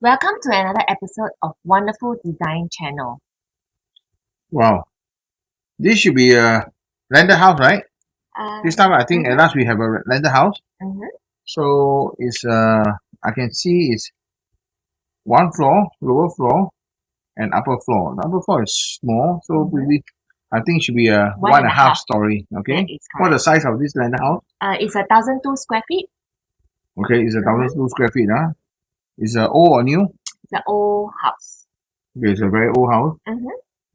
Welcome to another episode of WonderFoo Design channel. Wow, this should be a landed house, right? This time I think at last we have a landed house. So it's I can see it's one floor, lower floor, and upper floor. The upper floor is small, so maybe I think it should be a one and a half story. Okay. What's the size of this landed house? It's 1,002 square feet. Okay, it's 1,002 square feet. Is it old or new? It's an old house. Okay, it's a very old house.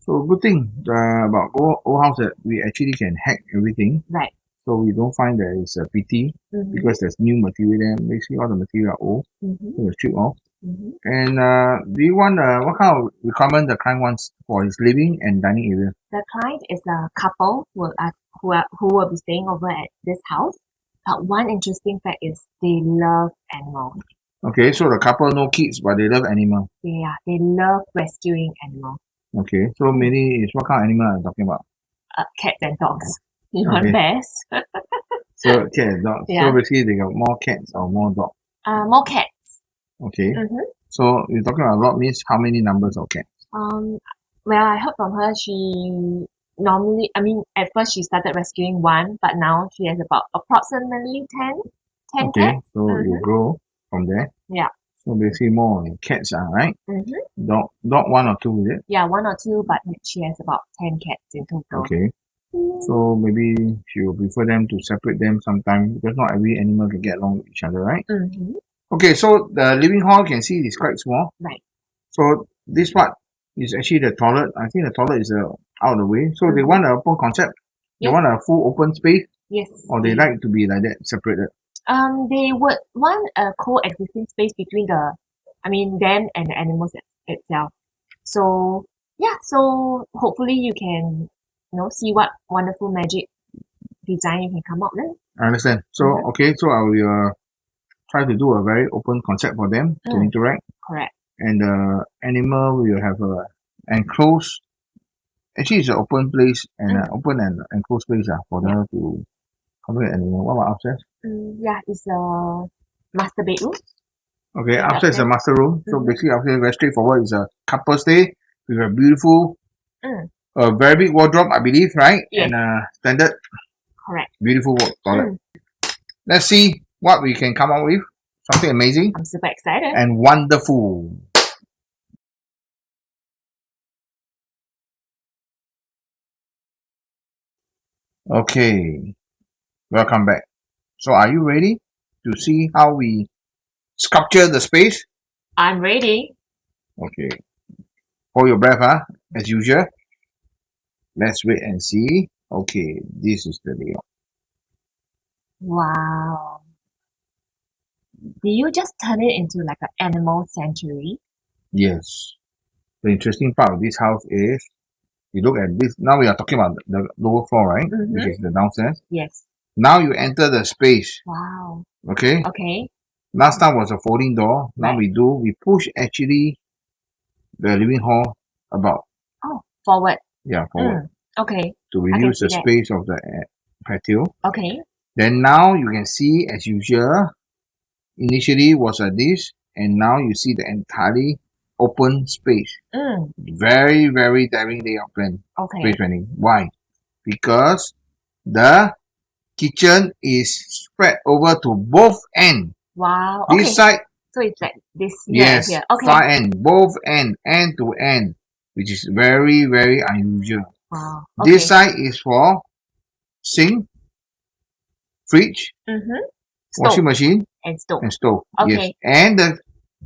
So good thing about old house that we actually can hack everything. Right. So we don't find that it's a pity because there's new material there. Basically, all the material are old, so we strip off. And do you want what kind of requirement the client wants for his living and dining area? The client is a couple who will be staying over at this house. But one interesting fact is they love animals. Okay, so the couple no kids, but they love animals. Yeah, they love rescuing animals. Okay, so mainly is what kind of animal I'm talking about? Cats and dogs. You want bears? So cat and dogs. Yeah. So basically they got more cats or more dogs? More cats. Okay. So you're talking about a lot means how many numbers of cats? Well, I heard from her she at first she started rescuing one, but now she has about approximately 10 Okay, cats. so you grow from there. Yeah. So basically more cats, right? Dog one or two, is it? Yeah, one or two, but she has about 10 cats in total. Okay. So maybe she will prefer them to separate them sometime because not every animal can get along with each other, right? Okay, so the living hall you can see is quite small. Right. So this part is actually the toilet. I think the toilet is out of the way. So they want an open concept. They want a full open space. Yes. Or they like to be like that, separated. They would want a coexisting space between them and the animals itself. So yeah, so hopefully you can see what wonderful magic design you can come up with. I understand. So okay, so I will try to do a very open concept for them to interact. Correct. And the animal will have a enclosed. Actually, it's an open place and an open and enclosed place for them to cover the animal. What about upstairs? Yeah, it's a master bedroom. Okay, upstairs is a master room. So basically, upstairs very straightforward. It's a couple stay with a beautiful, very big wardrobe, I believe, right? Yes. And a standard, correct, beautiful toilet. Let's see what we can come up with. Something amazing. I'm super excited. And wonderful. Okay, welcome back. So are you ready to see how we sculpture the space? I'm ready. Okay. Hold your breath, as usual. Let's wait and see. Okay, this is the layout. Wow. Did you just turn it into like an animal sanctuary? Yes. The interesting part of this house is, you look at this, now we are talking about the lower floor, right? Which is the downstairs. Yes. Now you enter the space. Wow. Okay? Okay. Last time was a folding door. Now we push actually the living hall about. Oh, forward. Yeah, forward. Okay. To reduce the space of the patio. Okay. Then now you can see as usual, initially was this, and now you see the entirely open space. Very, very daring layout plan. Okay. Space planning. Why? Because the kitchen is spread over to both ends. Wow. This side. So it's like this here. Yes. Here. Okay. Far end, both end to end, which is very, very unusual. Wow. Okay. This side is for sink, fridge, washing machine, and stove. Okay. Yes. And the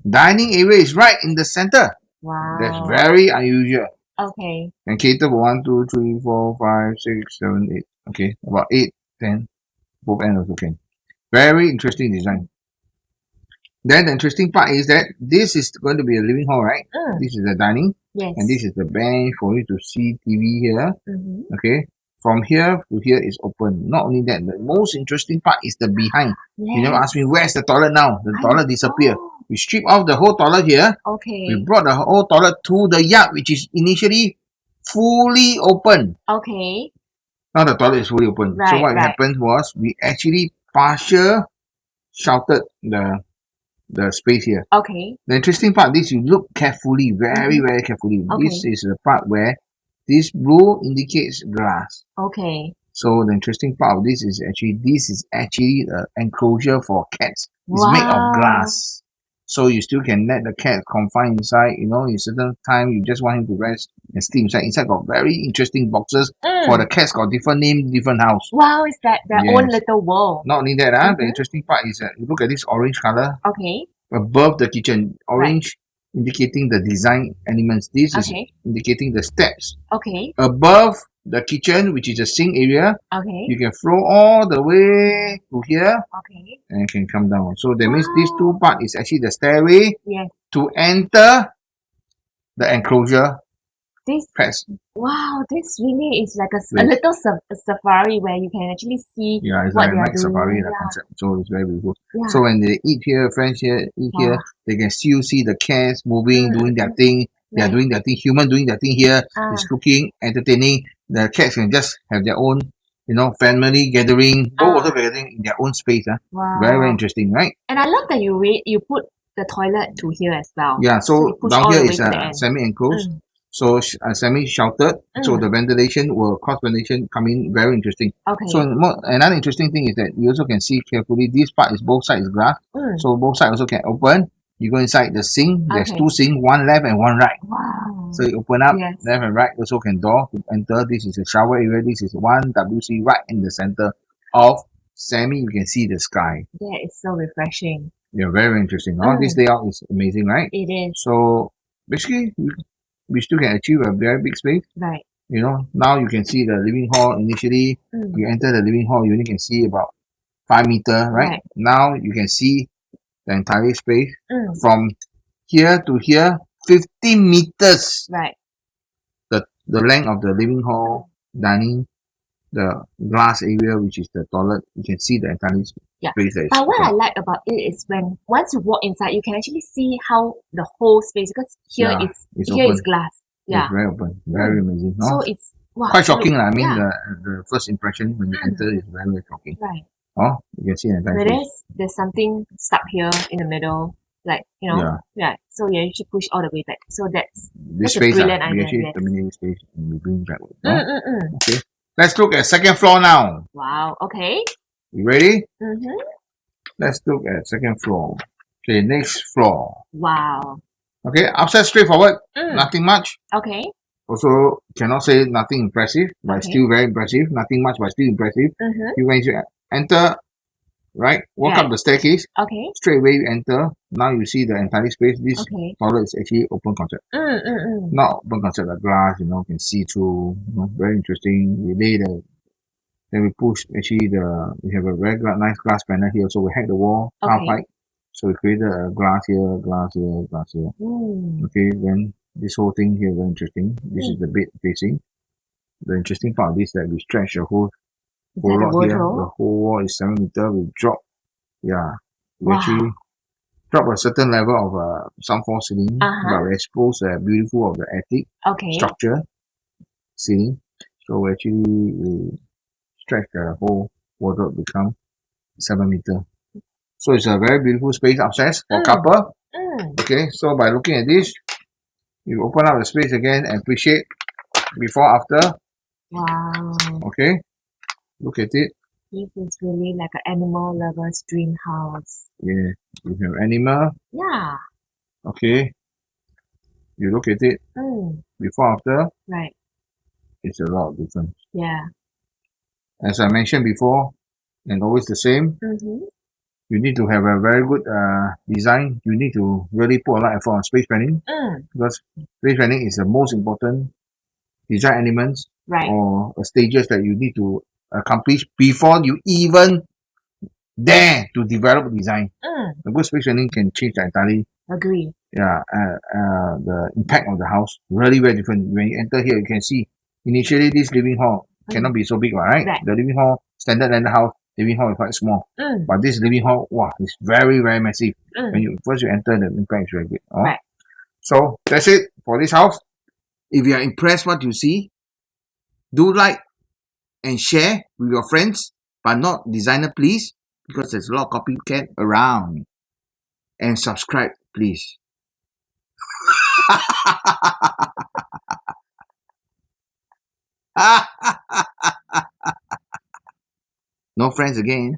dining area is right in the center. Wow. That's very unusual. Okay. And cater for 1, 2, 3, 4, 5, 6, 7, 8. Okay. About 8, 10. Both ends also can. Very interesting design. Then the interesting part is that this is going to be a living hall, right? This is the dining. Yes. And this is the bench for you to see TV here. Okay. From here to here is open. Not only that, the most interesting part is the behind. Yes. You never asked me, where's the toilet now? The toilet disappeared. We strip off the whole toilet here. Okay. We brought the whole toilet to the yard, which is initially fully open. Okay. Now the toilet is fully open. So what happened was, we actually partial sheltered the the space here. Okay. The interesting part is you look carefully, very carefully. Okay. This is the part where this blue indicates glass. Okay. So the interesting part of this is actually an enclosure for cats. It's made of glass. So you still can let the cat confine inside, you know, in certain time you just want him to rest and sleep inside. Inside got very interesting boxes for the cats, got different name, different house. Wow, it's that their own little world. Not only that, the interesting part is that you look at this orange color. Okay. Above the kitchen, orange indicating the design elements. This is Okay. indicating the steps. Okay. Above the kitchen, which is the sink area, Okay. you can flow all the way to here Okay. and can come down. So that means these two part is actually the stairway Yes. to enter the enclosure. This Pets. Wow, this really is like a little safari where you can actually see it's what like they are night doing. safari the concept. So it's very beautiful. Yeah. So when they eat here, friends here, eat here, they can still see the cats moving, doing their thing. They are doing their thing. Human doing their thing here. It's cooking, entertaining. The cats can just have their own, you know, family gathering. Both also gathering in their own space. Wow. Very interesting, right? And I love that you put the toilet to here as well. Yeah. So down here is semi-enclosed. So semi-sheltered. So the ventilation will cause ventilation come in. Very interesting. Okay. So another interesting thing is that you also can see carefully. This part is both sides glass. So both sides also can open. You go inside the sink. There's two sinks, one left and one right. Wow. So you open up left and right. Also can door to enter. This is a shower area. This is one WC right in the center of semi. You can see the sky. Yeah, it's so refreshing. Yeah, very interesting. This layout is amazing, right? It is. So basically, we still can achieve a very big space. Right. You know, now you can see the living hall. Initially, you enter the living hall, you only can see about 5 meters, right? Now you can see the entire space from here to here, 50 meters. Right. The length of the living hall, dining, the glass area, which is the toilet, you can see the entire space. But what I like about it is when once you walk inside, you can actually see how the whole space, because here is glass. Yeah. It's very open. Very amazing. No? So it's quite shocking. I mean, the first impression when you enter is very shocking. Right. Oh, you can see the entire space. There's something stuck here in the middle. Like, you know, so you actually push all the way back. So that's space, a brilliant idea. We actually terminate space and we bring back. Okay. Let's look at second floor now. Wow. Okay. You ready? Let's look at second floor. Okay, next floor. Wow. Okay, upstairs straightforward. Nothing much. Okay. Also, cannot say nothing impressive, but still very impressive. Nothing much, but still impressive. When you enter, right, walk up the staircase. Okay. Straight away you enter. Now you see the entire space. This toilet is actually open concept. Not open concept like glass, you know, can see through. You know, very interesting. We lay then we push actually we have a very nice glass panel here. So we hack the wall half height. So we created a glass here, glass here, glass here. Okay, then this whole thing here very interesting. This is the bed facing. The interesting part of this is that we stretch the whole lot here. The whole wall is 7 meters. We drop, we actually drop a certain level of some false ceiling, but we expose the beautiful of the attic structure ceiling. So we actually stretch the whole wardrobe become 7 meters. So it's a very beautiful space upstairs for couple. Okay, so by looking at this, you open up the space again and appreciate before after. Wow. Okay, look at it. This is really like an animal lover's dream house. Yeah, you have animal. Yeah. Okay, you look at it before after. Right. It's a lot of difference. Yeah. As I mentioned before, and always the same. You need to have a very good design. You need to really put a lot of effort on space planning, because space planning is the most important design elements or stages that you need to accomplish before you even dare to develop design. A good space planning can change the entirely. Agree. Yeah, the impact of the house really very different. When you enter here, you can see initially this living hall cannot be so big, right? The living hall, standard landed house, living hall is quite small. But this living hall, wow, it's very, very massive. When you first enter, the impact is very big. So that's it for this house. If you are impressed what you see, do like and share with your friends, but not designer please, because there's a lot of copycat around. and subscribe, please. No friends again.